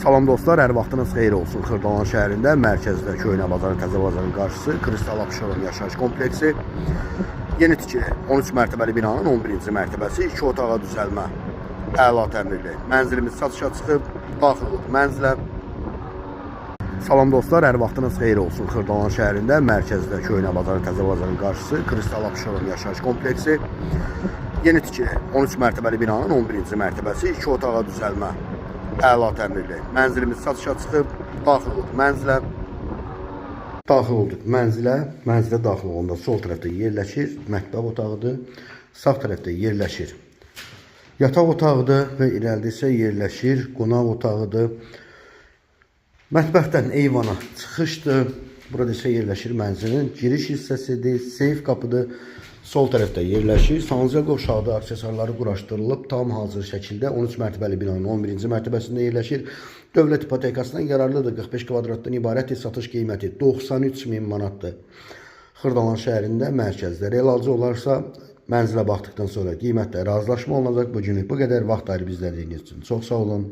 Salam dostlar, hər vaxtınız xeyir olsun. Xırdalan şəhərində mərkəzdə Köhnə bazarın, Təzə bazarın qarşısı Kristal Abşeron yaşayış kompleksi. Yeni tikili 13 mərtəbəli binanın 11-ci mərtəbəsi, 2 otağa düzəlmə, əla təmirli. Mənzilimiz satışa çıxıb, daxil olub mənzilə. Salam dostlar, hər vaxtınız xeyir olsun. Xırdalan şəhərində mərkəzdə Köhnə bazarın, Təzə bazarın qarşısı Kristal Abşeron yaşayış kompleksi. Yeni tikili 13 mərtəbəli binanın 11-ci mərtəbəsi, 2 otağa düzəlmə, əla təmirli. Mənzilimiz satışa çıxıb, daxil olub mənzilə. Daxil olduq mənzilə. Mənzilə daxil olanda sol tərəfdə yerləşir mətbəx otağıdır. Sağ tərəfdə yerləşir yataq otağıdır və irəlidə isə yerləşir qonaq otağıdır. Mətbəxdən eyvana çıxışdır. Burada isə yerləşir mənzilin giriş hissəsidir. Seyf qapıdır. Sol tərəfdə yerləşir. Sancaq aşağıda aksesuarları quraşdırılıb tam hazır şəkildə 13 mərtəbəli binanın 11-ci mərtəbəsində yerləşir. Dövlət ipotekasından yararlıdır. 45 kvadratdan ibarət satış qiyməti 93.000 manatdır. Xırdalan şəhərində mərkəzdə real alıcı olarsa mənzilə baxdıqdan sonra qiymətlə razılaşma olunacaq. Bu günlük bu qədər. Vaxt ayırıb izlədiyiniz üçün çox sağ olun.